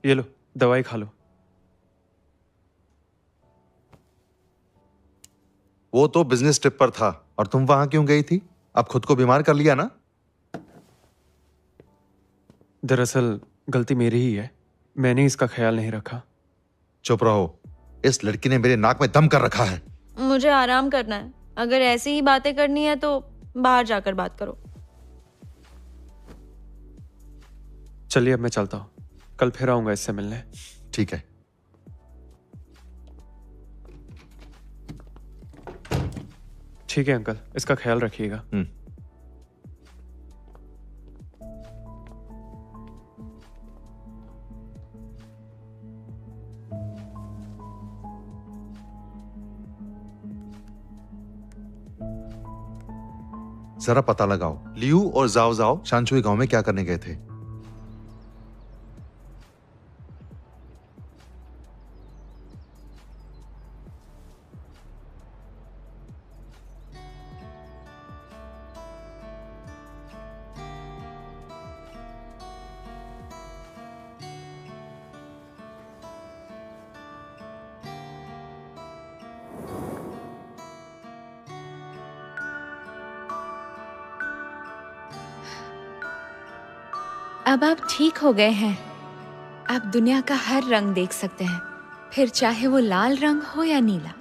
ये लो, दवाई खा लो। वो तो बिजनेस ट्रिप पर था और तुम वहां क्यों गई थी? अब खुद को बीमार कर लिया ना? दरअसल गलती मेरी ही है, मैंने इसका ख्याल नहीं रखा। चुप रहो, इस लड़की ने मेरे नाक में दम कर रखा है। मुझे आराम करना है। अगर ऐसी ही बातें करनी है तो बाहर जाकर बात करो। चलिए अब मैं चलता हूँ, कल फिर आऊंगा इससे मिलने। ठीक है। ठीक है अंकल, इसका ख्याल रखिएगा। जरा पता लगाओ, लियू और जाओ जाओ शांचुई गांव में क्या करने गए थे? अब आप ठीक हो गए हैं। आप दुनिया का हर रंग देख सकते हैं, फिर चाहे वो लाल रंग हो या नीला।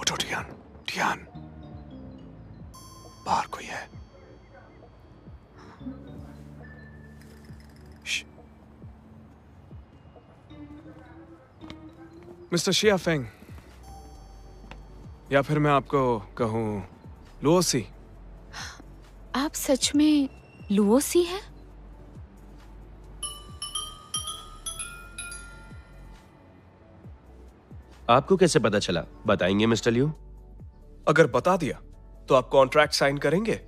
उठो टियान, टियान, बाहर कोई है। मिस्टर शिया फेंग, या फिर मैं आपको कहूं लुओसी। आप सच में लुओसी हैं? आपको कैसे पता चला? बताएंगे मिस्टर लियू? अगर बता दिया तो आप कॉन्ट्रैक्ट साइन करेंगे?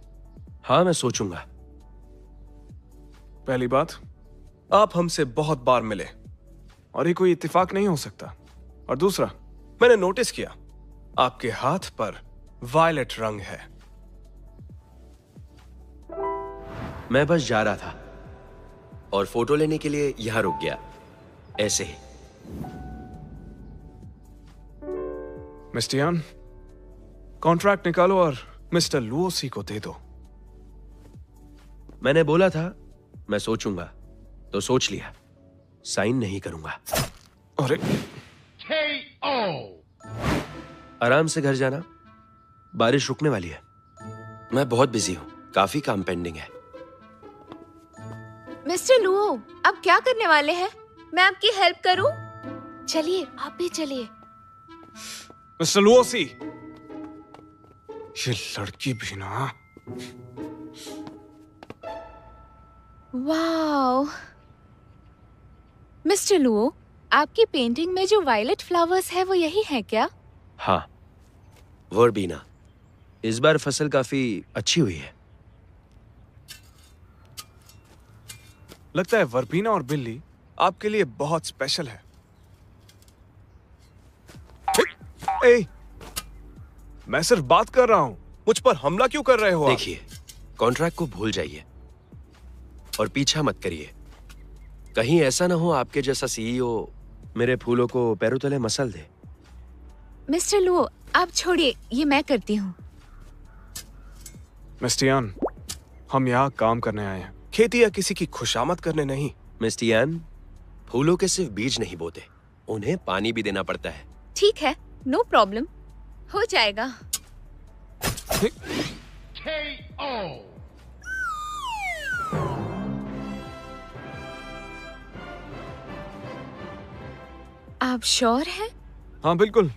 हाँ, मैं सोचूंगा। पहली बात, आप हमसे बहुत बार मिले और ये कोई इत्तेफाक नहीं हो सकता। और दूसरा, मैंने नोटिस किया आपके हाथ पर वायलेट रंग है। मैं बस जा रहा था और फोटो लेने के लिए यहां रुक गया, ऐसे ही। मिस्टर यान, कॉन्ट्रैक्ट निकालो और मिस्टर लुओसी को दे दो। मैंने बोला था मैं सोचूंगा, तो सोच लिया। साइन नहीं करूंगा। अरे आराम से घर जाना, बारिश रुकने वाली है। मैं बहुत बिजी हूं, काफी काम पेंडिंग है। मिस्टर लुओ, अब क्या करने वाले हैं? मैं आपकी हेल्प करूं? चलिए, आप भी चलिए। मिस्टर लुओसी, ये लड़की भी ना। वाओ! मिस्टर लुओ, आपकी पेंटिंग में जो वायलेट फ्लावर्स है वो यही है क्या? हाँ, वर्बीना। इस बार फसल काफी अच्छी हुई है। लगता है वर्बीना और बिल्ली आपके लिए बहुत स्पेशल है। ए, मैं सिर्फ बात कर रहा हूं, मुझ पर हमला क्यों कर रहे हो? देखिए, कॉन्ट्रैक्ट को भूल जाइए और पीछा मत करिए। कहीं ऐसा ना हो आपके जैसा सीईओ मेरे फूलों को पैरों तले मसल दे। मिस्टर लुओ, आप छोड़िए, ये मैं करती हूँ। मिस्टर यान, हम यहाँ काम करने आए हैं, खेती या किसी की खुशामद करने नहीं। मिस्टर यान, फूलों के सिर्फ बीज नहीं बोते, उन्हें पानी भी देना पड़ता है। ठीक है, नो प्रॉब्लम, हो जाएगा। आप श्योर हैं? हाँ बिल्कुल,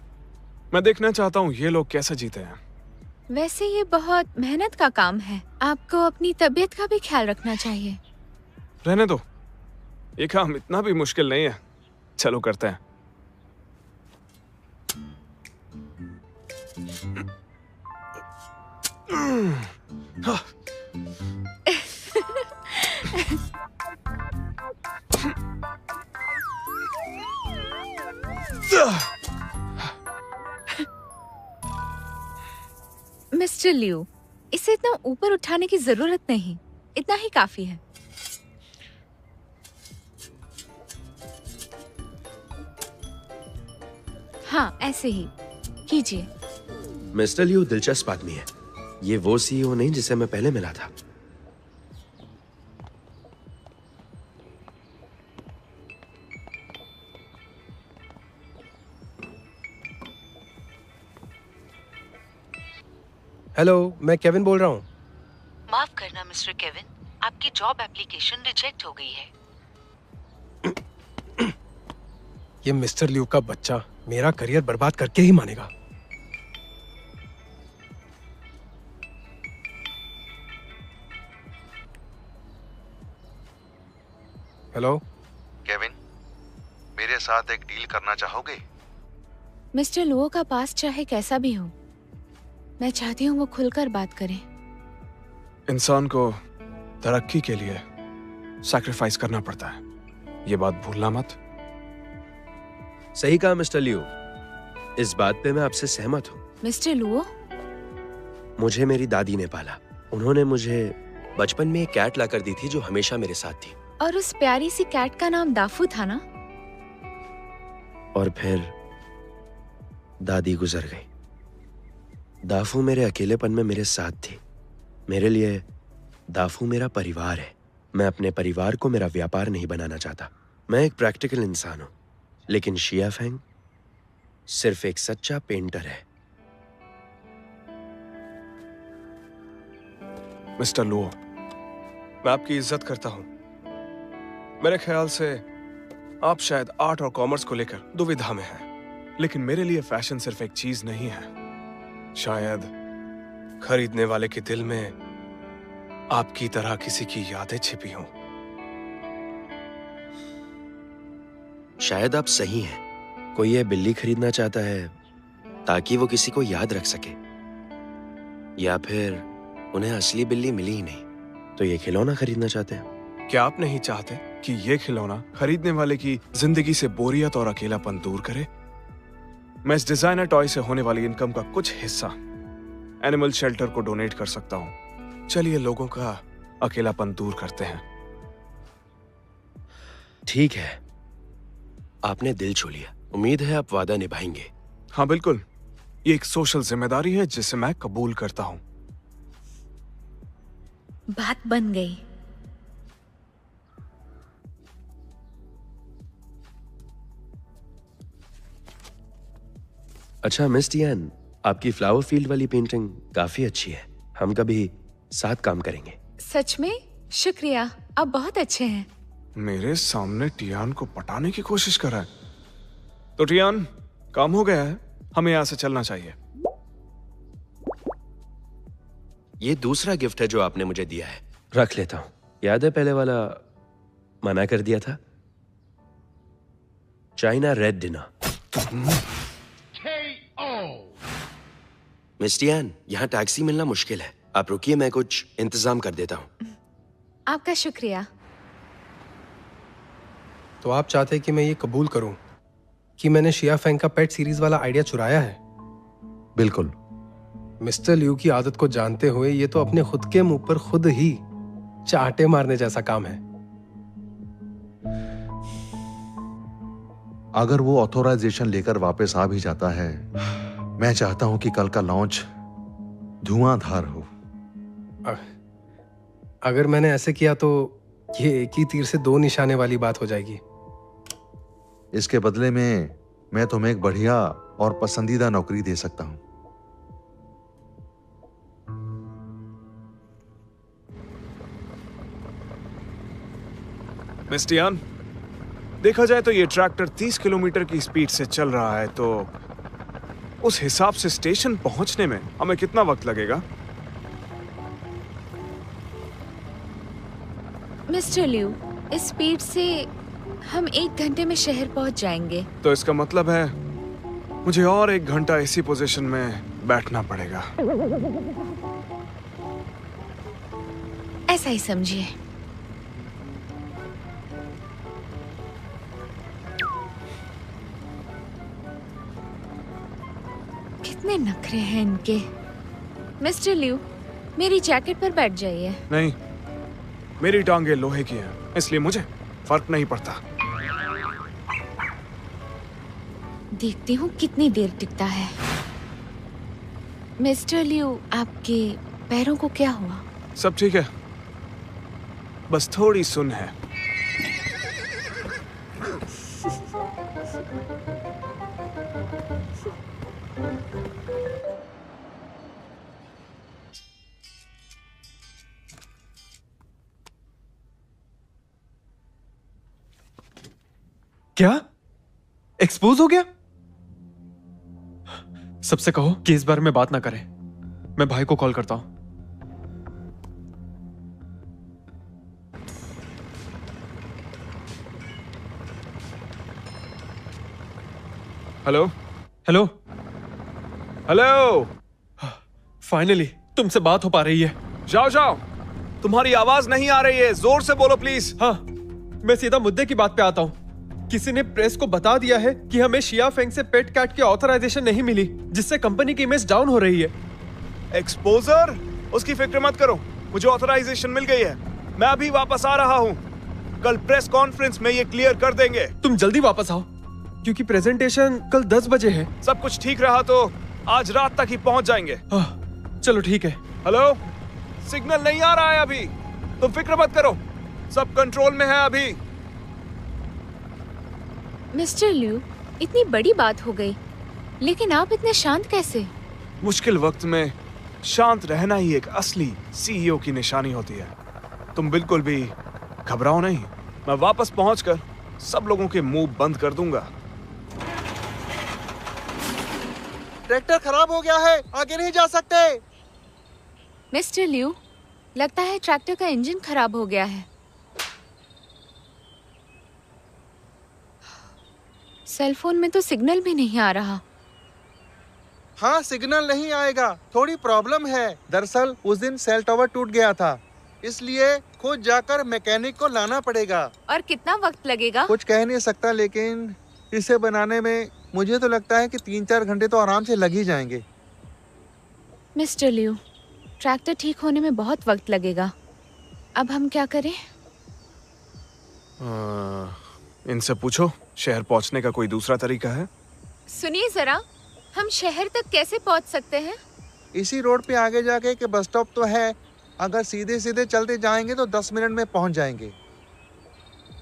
मैं देखना चाहता हूँ ये लोग कैसे जीते हैं। वैसे ये बहुत मेहनत का काम है, आपको अपनी तबीयत का भी ख्याल रखना चाहिए। रहने दो, ये काम इतना भी मुश्किल नहीं है। चलो करते हैं। मिस्टर लिू, इसे इतना ऊपर उठाने की जरूरत नहीं, इतना ही काफी है। हाँ, ऐसे ही कीजिए। मिस्टर लियो दिलचस्प आदमी है। ये वो सीईओ नहीं जिसे मैं पहले मिला था। हेलो, मैं केविन बोल रहा हूँ। माफ करना मिस्टर केविन, आपकी जॉब एप्लीकेशन रिजेक्ट हो गई है। ये मिस्टर लियू का बच्चा मेरा करियर बर्बाद करके ही मानेगा। हेलो केविन, मेरे साथ एक डील करना चाहोगे? मिस्टर लुओ का पास चाहे कैसा भी हो, मैं चाहती हूँ वो खुलकर बात करें। इंसान को तरक्की के लिए सैक्रिफाइस करना पड़ता है, ये बात भूलना मत। सही कहा मिस्टर लियो, इस बात पे मैं आपसे सहमत हूँ। मिस्टर लुओ, मुझे मेरी दादी ने पाला। उन्होंने मुझे बचपन में एक कैट लाकर दी थी जो हमेशा मेरे साथ थी। और उस प्यारी सी कैट का नाम दाफू था ना? और फिर दादी गुजर गई। दाफू मेरे अकेलेपन में मेरे साथ थी। मेरे लिए दाफू मेरा परिवार है। मैं अपने परिवार को मेरा व्यापार नहीं बनाना चाहता। मैं एक प्रैक्टिकल इंसान हूं, लेकिन शिया फेंग सिर्फ एक सच्चा पेंटर है। मिस्टर लुओ, मैं आपकी इज्जत करता हूं। मेरे ख्याल से आप शायद आर्ट और कॉमर्स को लेकर दुविधा में हैं, लेकिन मेरे लिए फैशन सिर्फ एक चीज नहीं है। शायद खरीदने वाले के दिल में आपकी तरह किसी की यादें छिपी हों। शायद आप सही हैं। कोई ये बिल्ली खरीदना चाहता है ताकि वो किसी को याद रख सके, या फिर उन्हें असली बिल्ली मिली ही नहीं तो ये खिलौना खरीदना चाहते हैं। क्या आप नहीं चाहते कि ये खिलौना खरीदने वाले की जिंदगी से बोरियत और अकेलापन दूर करे? मैं इस डिजाइनर टॉय से होने वाली इनकम का कुछ हिस्सा एनिमल शेल्टर को डोनेट कर सकता हूं। चलिए लोगों का अकेलापन दूर करते हैं। ठीक है, आपने दिल छू लिया। उम्मीद है आप वादा निभाएंगे। हाँ बिल्कुल, ये एक सोशल जिम्मेदारी है जिसे मैं कबूल करता हूं। बात बन गई। अच्छा मिस टियान, आपकी फ्लावर फील्ड वाली पेंटिंग काफी अच्छी है। हम कभी साथ काम करेंगे। सच में? शुक्रिया, आप बहुत अच्छे हैं। मेरे सामने टियान को पटाने की कोशिश कर रहा है। तो टियान, काम हो गया है, हमें यहां से चलना चाहिए। ये दूसरा गिफ्ट है जो आपने मुझे दिया है। रख लेता हूं। याद है पहले वाला मना कर दिया था? China red dinner. Miss Tian, यहाँ टैक्सी मिलना मुश्किल है। आप रुकिए, मैं कुछ इंतजाम कर देता हूँ। आपका शुक्रिया। तो आप चाहते हैं कि मैं ये कबूल करूं कि मैंने शिया फेंग का पेट सीरीज वाला आइडिया चुराया है? बिल्कुल। मिस्टर लियू की आदत को जानते हुए ये तो अपने खुद के मुंह पर खुद ही चांटे मारने जैसा काम है। अगर वो ऑथोराइजेशन लेकर वापस आ भी जाता है, मैं चाहता हूं कि कल का लॉन्च धुआंधार हो। अगर मैंने ऐसे किया तो ये एक ही तीर से दो निशाने वाली बात हो जाएगी। इसके बदले में मैं तुम्हें एक बढ़िया और पसंदीदा नौकरी दे सकता हूं। मिस टियान, देखा जाए तो ये ट्रैक्टर 30 किलोमीटर की स्पीड से चल रहा है, तो उस हिसाब से स्टेशन पहुंचने में हमें कितना वक्त लगेगा? मिस्टर लियू, इस स्पीड से हम 1 घंटे में शहर पहुंच जाएंगे। तो इसका मतलब है मुझे और 1 घंटा इसी पोजीशन में बैठना पड़ेगा। ऐसा ही समझिए। कितने नखरे हैं इनके। मिस्टर लिू, मेरी जैकेट पर बैठ जाइए। नहीं, मेरी टांगे लोहे की हैं, इसलिए मुझे फर्क नहीं पड़ता। देखती हूँ कितनी देर टिकता है। मिस्टर लिू, आपके पैरों को क्या हुआ? सब ठीक है, बस थोड़ी सुन है। क्या एक्सपोज हो गया? सबसे कहो कि इस बारे में बात ना करें। मैं भाई को कॉल करता हूं। Hello hello. हेलो, फाइनली तुमसे बात हो पा रही है। जाओ जाओ, तुम्हारी आवाज नहीं आ रही है, जोर से बोलो प्लीज। हाँ, मैं सीधा मुद्दे की बात पे आता हूँ। किसी ने प्रेस को बता दिया है कि हमें शिया फेंग से पेट कैट की ऑथराइजेशन नहीं मिली, जिससे कंपनी की इमेज डाउन हो रही है। एक्सपोजर, उसकी फिक्र मत करो, मुझे ऑथराइजेशन मिल गई है। मैं अभी वापस आ रहा हूँ, कल प्रेस कॉन्फ्रेंस में ये क्लियर कर देंगे। तुम जल्दी वापस आओ, क्योंकि प्रेजेंटेशन कल 10 बजे है। सब कुछ ठीक रहा तो आज रात तक ही पहुंच जाएंगे। चलो ठीक है। हेलो, सिग्नल नहीं आ रहा है अभी, तुम फिक्र मत करो, सब कंट्रोल में है अभी। मिस्टर लिू, इतनी बड़ी बात हो गई, लेकिन आप इतने शांत कैसे? मुश्किल वक्त में शांत रहना ही एक असली सीईओ की निशानी होती है। तुम बिल्कुल भी घबराओ नहीं, मैं वापस पहुंचकर सब लोगों के मुंह बंद कर दूंगा। ट्रैक्टर खराब हो गया है, आगे नहीं जा सकते। मिस्टर लिू, लगता है ट्रैक्टर का इंजन खराब हो गया है। सेल फोन में तो सिग्नल भी नहीं आ रहा। हाँ, सिग्नल नहीं आएगा, थोड़ी प्रॉब्लम है। दरअसल उस दिन सेल टॉवर टूट गया था, इसलिए खुद जाकर मैकेनिक को लाना पड़ेगा। और कितना वक्त लगेगा? कुछ कह नहीं सकता, लेकिन इसे बनाने में मुझे तो लगता है कि 3-4 घंटे तो आराम से लग ही जाएंगे। मिस्टर लिू, ट्रैक्टर ठीक होने में बहुत वक्त लगेगा। अब हम क्या करें? इनसे पूछो, शहर पहुंचने का कोई दूसरा तरीका है? सुनिए जरा, हम शहर तक कैसे पहुंच सकते हैं? इसी रोड पे आगे जाके के बस स्टॉप तो है, अगर सीधे सीधे चलते जाएंगे तो 10 मिनट में पहुंच जाएंगे,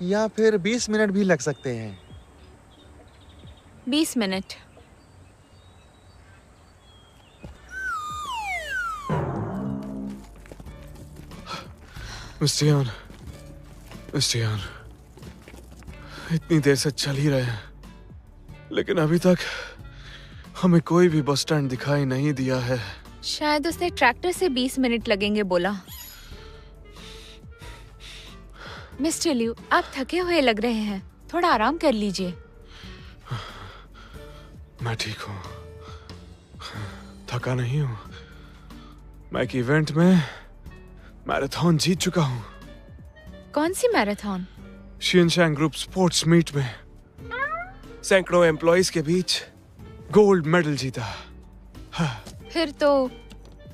या फिर 20 मिनट भी लग सकते हैं। 20 मिनट। मिस्टर यान, इतनी देर से चल ही रहे हैं, लेकिन अभी तक हमें कोई भी बस स्टैंड दिखाई नहीं दिया है। शायद उसने ट्रैक्टर से 20 मिनट लगेंगे बोला। मिस्टर लिू, आप थके हुए लग रहे हैं, थोड़ा आराम कर लीजिए। मैं ठीक हूँ, थका नहीं हूँ। मैं एक इवेंट में मैराथन जीत चुका हूँ। कौन सी मैराथन? शियनशैंग ग्रुप स्पोर्ट्स मीट में सैकड़ों एम्प्लॉइज के बीच गोल्ड मेडल जीता। फिर तो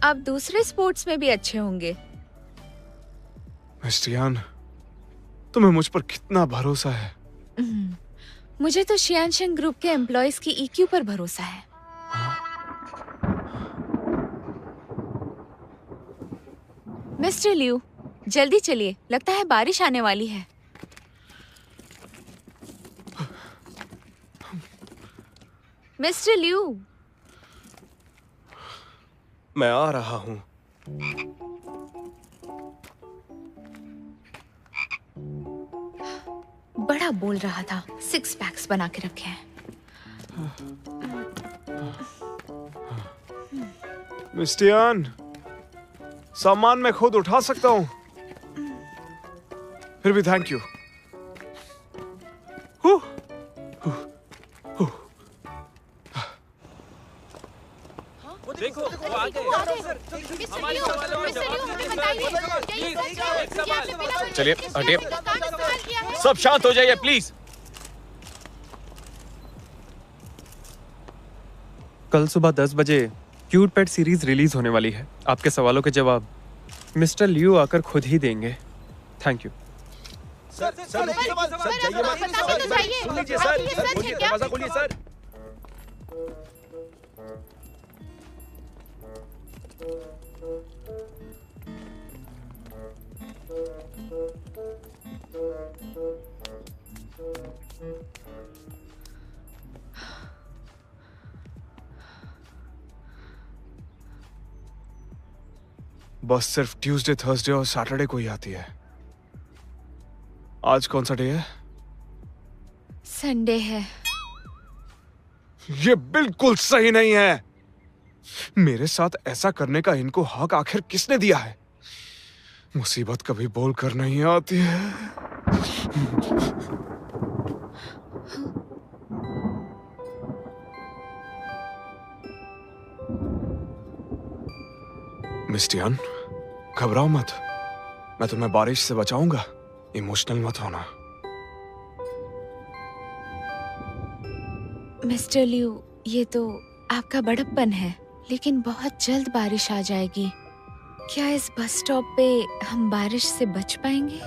आप दूसरे स्पोर्ट्स में भी अच्छे होंगे। मिस्टर यान, तुम्हें मुझ पर कितना भरोसा है? मुझे तो शियानशेंग ग्रुप के एम्प्लॉइज की ईक्यू पर भरोसा है। मिस्टर लिू, जल्दी चलिए, लगता है बारिश आने वाली है। मिस्टर लिू, मैं आ रहा हूँ। बड़ा बोल रहा था, 6 पैक्स बना के रखे हैं। मिस्टर यान, सामान मैं खुद उठा सकता हूँ, फिर भी थैंक यू। चलिए हटिए, सब शांत हो जाइए प्लीज। कल सुबह 10 बजे क्यूट पेट सीरीज रिलीज होने वाली है। आपके सवालों के जवाब मिस्टर लियो आकर खुद ही देंगे। Thank you. दरवाजा खोलिए सर। बस सिर्फ ट्यूसडे, थर्सडे और सैटरडे को ही आती है। आज कौन सा डे है? संडे है। ये बिल्कुल सही नहीं है। मेरे साथ ऐसा करने का इनको हक आखिर किसने दिया है? मुसीबत कभी बोल कर नहीं आती है। मिस्टियन, घबराओ मत, मैं तुम्हें बारिश से बचाऊंगा। इमोशनल मत होना। मिस्टर लियू, ये तो आपका बड़प्पन है, लेकिन बहुत जल्द बारिश आ जाएगी। क्या इस बस स्टॉप पे हम बारिश से बच पाएंगे?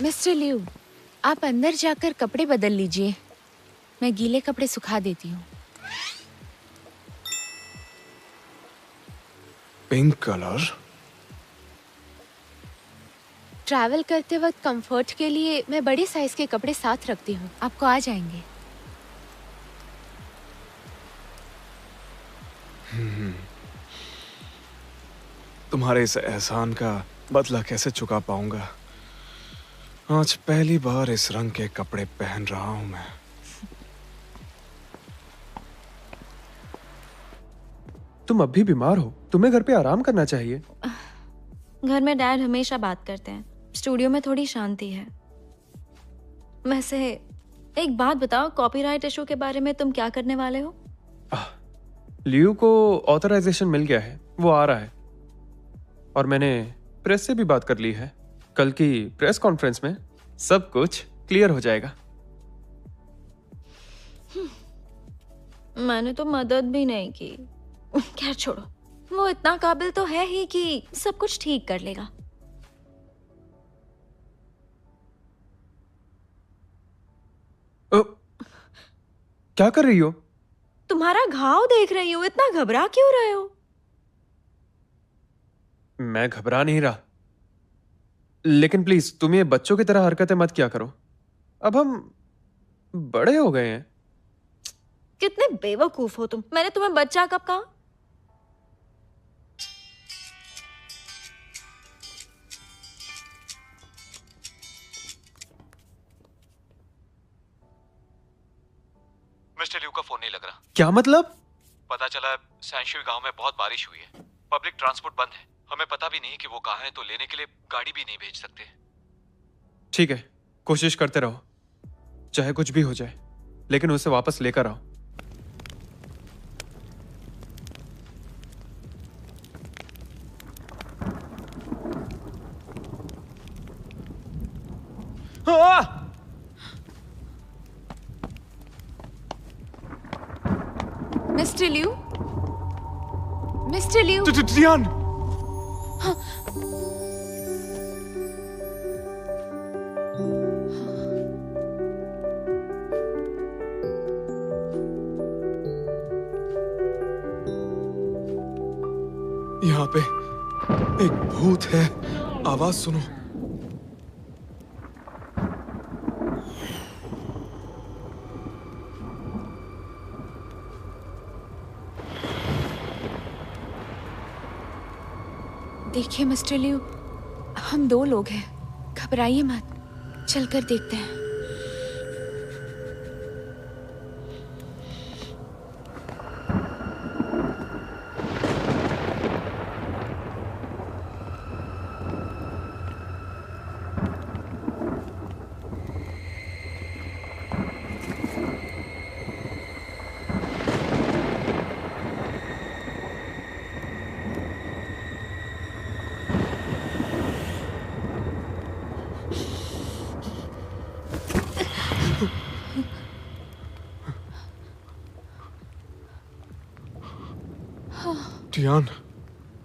मिस्टर लियू, आप अंदर जाकर कपड़े बदल लीजिए, मैं गीले कपड़े सुखा देती हूँ। Pink colour? ट्रैवल करते वक्त कंफर्ट के लिए मैं बड़े साइज के कपड़े साथ रखती हूँ, आपको आ जाएंगे। तुम्हारे इस एहसान का बदला कैसे चुका पाऊंगा? आज पहली बार इस रंग के कपड़े पहन रहा हूं मैं। तुम अब भी बीमार हो, तुम्हें घर पे आराम करना चाहिए। घर में डैड हमेशा बात करते हैं, स्टूडियो में थोड़ी शांति है। वैसे एक बात बताओ, कॉपीराइट इशू के बारे में तुम क्या करने वाले हो? लियू को ऑथराइजेशन मिल गया है, वो आ रहा है। और मैंने प्रेस से भी बात कर ली है। कल की प्रेस कॉन्फ्रेंस में सब कुछ क्लियर हो जाएगा। मैंने तो मदद भी नहीं की। खैर छोड़ो, वो इतना काबिल तो है ही कि सब कुछ ठीक कर लेगा। क्या कर रही हो? तुम्हारा घाव देख रही हूँ, इतना घबरा क्यों रहे हो? मैं घबरा नहीं रहा, लेकिन प्लीज तुम ये बच्चों की तरह हरकतें मत किया करो। अब हम बड़े हो गए हैं। कितने बेवकूफ हो तुम। मैंने तुम्हें बच्चा कब कहा? मिस्टर लियू का फोन नहीं लग रहा। क्या मतलब? पता चला सैनशुई गांव में बहुत बारिश हुई है, पब्लिक ट्रांसपोर्ट बंद है। हमें पता भी नहीं कि वो कहाँ है, तो लेने के लिए गाड़ी भी नहीं भेज सकते। ठीक है, कोशिश करते रहो, चाहे कुछ भी हो जाए, लेकिन उसे वापस लेकर आओ। मिस्टर लियू, मिस्टर लियू, ध्यान। यहाँ पे एक भूत है, आवाज सुनो। देखिए मिस्टर लियू, हम 2 लोग हैं, घबराइए मत, चलकर देखते हैं। टियान,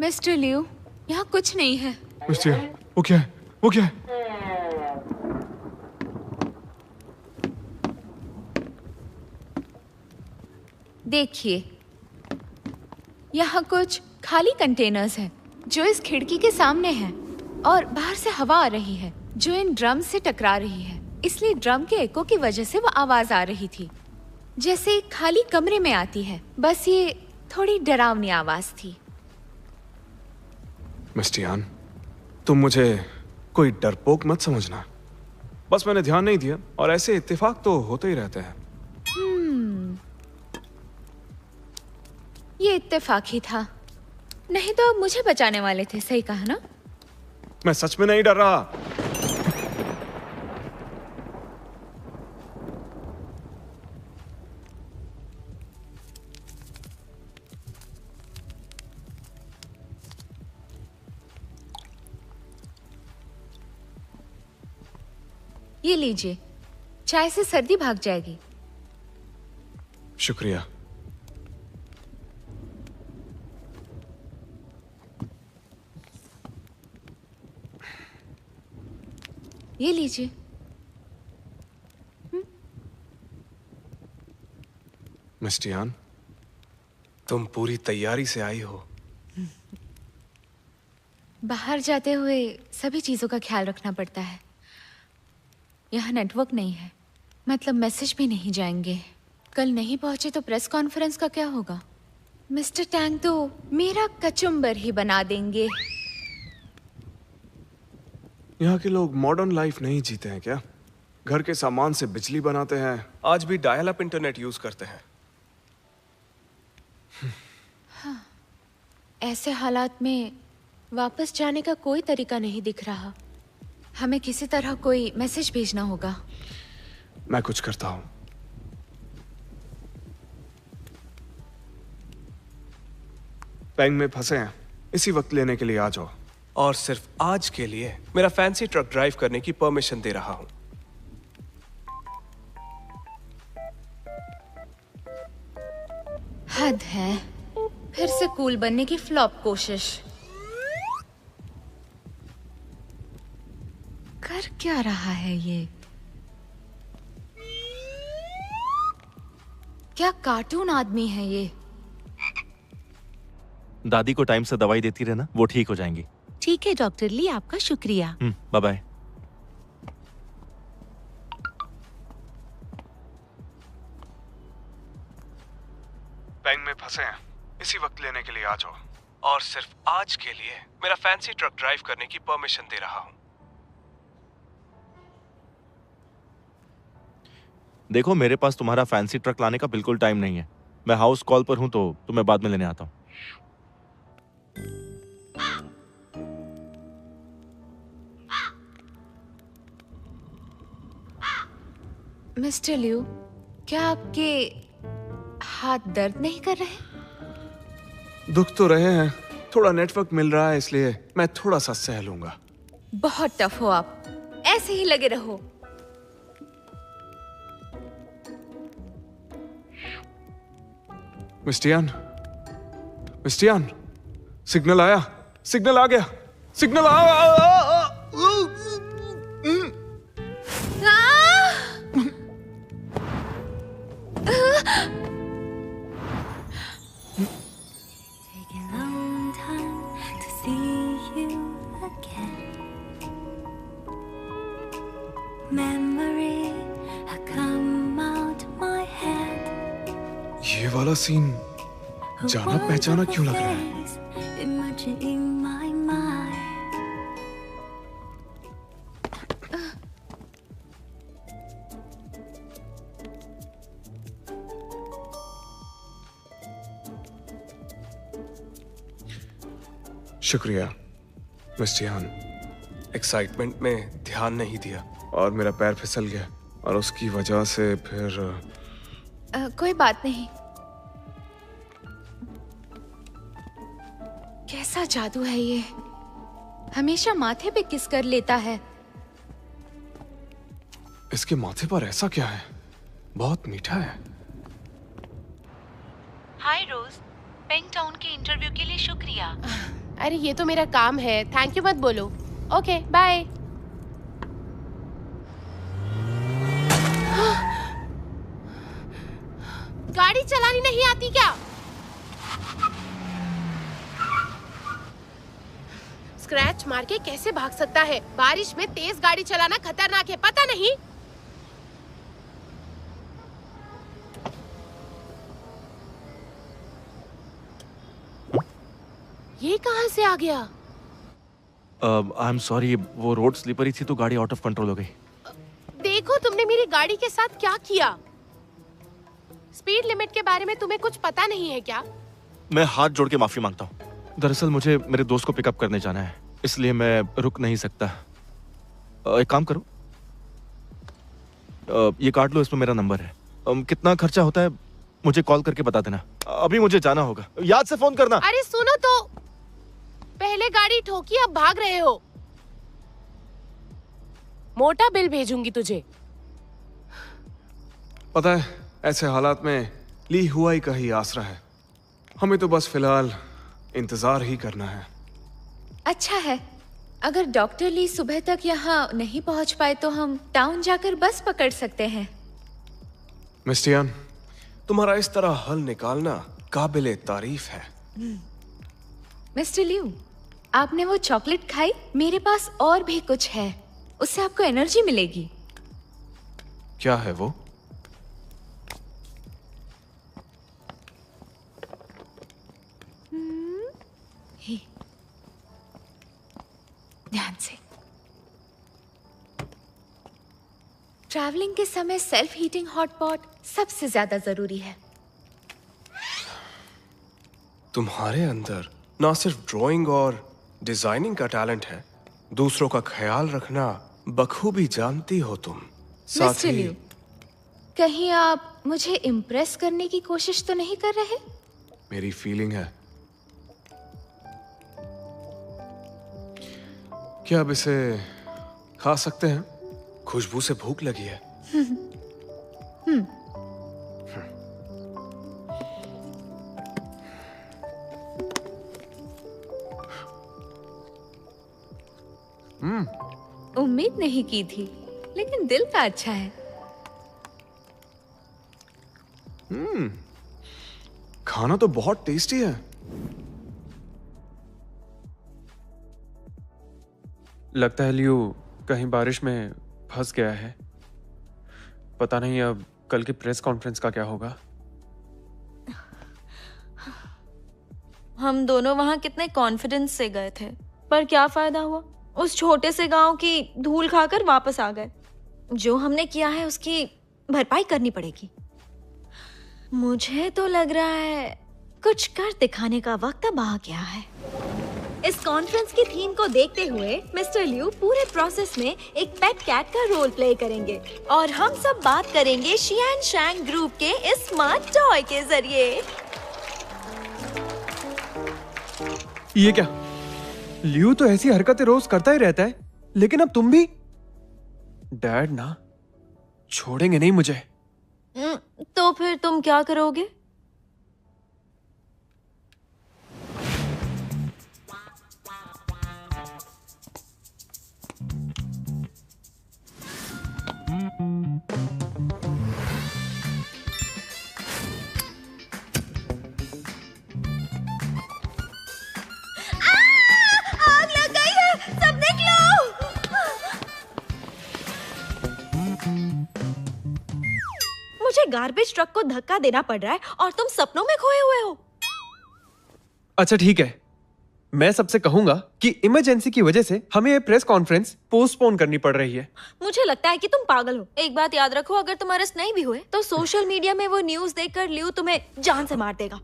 मिस्टर लियो, यहाँ कुछ नहीं है। मिस टियान, वो क्या है? वो क्या है? देखिए, यहाँ कुछ खाली कंटेनर्स हैं जो इस खिड़की के सामने हैं और बाहर से हवा आ रही है जो इन ड्रम से टकरा रही है, इसलिए ड्रम के एको की वजह से वो आवाज आ रही थी जैसे खाली कमरे में आती है। बस ये थोड़ी डरावनी आवाज थी। मिस टियान, तुम मुझे कोई डरपोक मत समझना। बस मैंने ध्यान नहीं दिया और ऐसे इत्तेफाक तो होते ही रहते हैं। ये इत्तेफाक ही था, नहीं तो मुझे बचाने वाले थे। सही कहा ना? मैं सच में नहीं डर रहा। ये लीजिए, चाय से सर्दी भाग जाएगी। शुक्रिया। ये लीजिए। मिस टियान, तुम पूरी तैयारी से आई हो। बाहर जाते हुए सभी चीजों का ख्याल रखना पड़ता है। यहाँ नेटवर्क नहीं है, मतलब मैसेज भी नहीं जाएंगे। कल नहीं पहुंचे तो प्रेस कॉन्फ्रेंस का क्या होगा? मिस्टर टैंग तो मेरा कचुम्बर ही बना देंगे। यहाँ के लोग मॉडर्न लाइफ नहीं जीते हैं क्या? घर के सामान से बिजली बनाते हैं, आज भी डायल अप इंटरनेट यूज करते हैं। हाँ, ऐसे हालात में वापस जाने का कोई तरीका नहीं दिख रहा। हमें किसी तरह कोई मैसेज भेजना होगा। मैं कुछ करता हूँ। पेंग में फंसे हैं, इसी वक्त लेने के लिए आ जाओ। और सिर्फ आज के लिए मेरा फैंसी ट्रक ड्राइव करने की परमिशन दे रहा हूँ। हद है, फिर से कूल बनने की फ्लॉप कोशिश। कर क्या रहा है ये? क्या कार्टून आदमी है ये? दादी को टाइम से दवाई देती रहना, वो ठीक हो जाएंगी। ठीक है डॉक्टर ली, आपका शुक्रिया। Bye bye. पेंग में फंसे हैं, इसी वक्त लेने के लिए आ जाओ। और सिर्फ आज के लिए मेरा फैंसी ट्रक ड्राइव करने की परमिशन दे रहा हूँ। देखो, मेरे पास तुम्हारा फैंसी ट्रक लाने का बिल्कुल टाइम नहीं है। मैं हाउस कॉल पर हूं तो तुम्हें बाद में लेने आता हूं। मिस्टर लिू, क्या आपके हाथ दर्द नहीं कर रहे? दुख तो रहे हैं, थोड़ा नेटवर्क मिल रहा है इसलिए मैं थोड़ा सा सह लूंगा। बहुत टफ हो आप, ऐसे ही लगे रहो। मिस्टियान, मिस्टियान, सिग्नल आया, सिग्नल आ गया, सिग्नल ये वाला सीन जाना पहचाना क्यों लग रहा है? शुक्रिया मिस्टियान। एक्साइटमेंट में ध्यान नहीं दिया और मेरा पैर फिसल गया और उसकी वजह से फिर कोई बात नहीं। कैसा जादू है ये, हमेशा माथे पे किस कर लेता है। इसके माथे पर ऐसा क्या है? बहुत मीठा है। हाय रोज, पेंग टाउन के इंटरव्यू के लिए शुक्रिया। अरे ये तो मेरा काम है, थैंक यू मत बोलो। Okay bye. गाड़ी चलानी नहीं आती क्या? स्क्रैच मार के कैसे भाग सकता है? बारिश में तेज गाड़ी चलाना खतरनाक है, पता नहीं? ये कहां से आ गया? आई एम सॉरी, वो रोड स्लिपरी थी तो गाड़ी आउट ऑफ कंट्रोल हो गई। देखो तुमने मेरी गाड़ी के साथ क्या किया। स्पीड लिमिट के बारे में तुम्हें कुछ पता नहीं है क्या? मैं हाथ जोड़ के माफी मांगता हूँ। दरअसल मुझे मेरे दोस्त को पिकअप करने जाना है, इसलिए मैं रुक नहीं सकता। एक काम करो, ये काट लो, इसमें मेरा नंबर है। कितना खर्चा होता है मुझे कॉल करके बता देना। अभी मुझे जाना होगा, याद से फोन करना। अरे सुनो तो, पहले गाड़ी ठोकी, अब भाग रहे हो। मोटा बिल भेजूंगी तुझे। पता है, ऐसे हालात में ली हुआ ही का ही आसरा है। हमें तो बस फिलहाल इंतजार ही करना है। अच्छा है, अगर डॉक्टर ली सुबह तक यहाँ नहीं पहुँच पाए तो हम टाउन जाकर बस पकड़ सकते हैं। मिस्टियन, तुम्हारा इस तरह हल निकालना काबिले तारीफ है। मिस्टर लियू, आपने वो चॉकलेट खाई? मेरे पास और भी कुछ है, उससे आपको एनर्जी मिलेगी। क्या है वो? ध्यान से। ट्रैवलिंग के समय सेल्फ हीटिंग हॉट पॉट सबसे ज्यादा जरूरी है। तुम्हारे अंदर ना सिर्फ ड्राइंग और डिजाइनिंग का टैलेंट है, दूसरों का ख्याल रखना बखूबी जानती हो तुम। साथ मिस्टर ही लियू, कहीं आप मुझे इम्प्रेस करने की कोशिश तो नहीं कर रहे? मेरी फीलिंग है। क्या अब इसे खा सकते हैं? खुशबू से भूख लगी है। उम्मीद नहीं की थी, लेकिन दिल का अच्छा है। खाना तो बहुत टेस्टी है। लगता है लियू कहीं बारिश में फंस गया है। पता नहीं अब कल की प्रेस कॉन्फ्रेंस का क्या होगा। हम दोनों वहां कितने कॉन्फिडेंस से गए थे, पर क्या फायदा हुआ? उस छोटे से गांव की धूल खाकर वापस आ गए। जो हमने किया है उसकी भरपाई करनी पड़ेगी। मुझे तो लग रहा है कुछ कर दिखाने का वक्त अब आ गया है। इस कॉन्फ्रेंस की थीम को देखते हुए मिस्टर लियू पूरे प्रोसेस में एक पेट कैट का रोल प्ले करेंगे और हम सब बात करेंगे शियान शैंग ग्रुप के इस स्मार्ट टॉय के जरिए। ये क्या? लियू तो ऐसी हरकतें रोज करता ही रहता है, लेकिन अब तुम भी? डैड ना छोड़ेंगे नहीं मुझे। तो फिर तुम क्या करोगे? आग लग गई है, सब निकलो। मुझे गार्बेज ट्रक को धक्का देना पड़ रहा है और तुम सपनों में खोए हुए हो। अच्छा ठीक है, मैं सबसे कहूंगा कि इमरजेंसी की वजह से हमें ये प्रेस कॉन्फ्रेंस पोस्टपोन करनी पड़ रही है। मुझे लगता है कि तुम पागल हो। एक बात याद रखो, अगर तुम अरेस्ट नहीं भी हुए तो सोशल मीडिया में वो न्यूज़ देखकर लियू तुम्हें जान से मार देगा।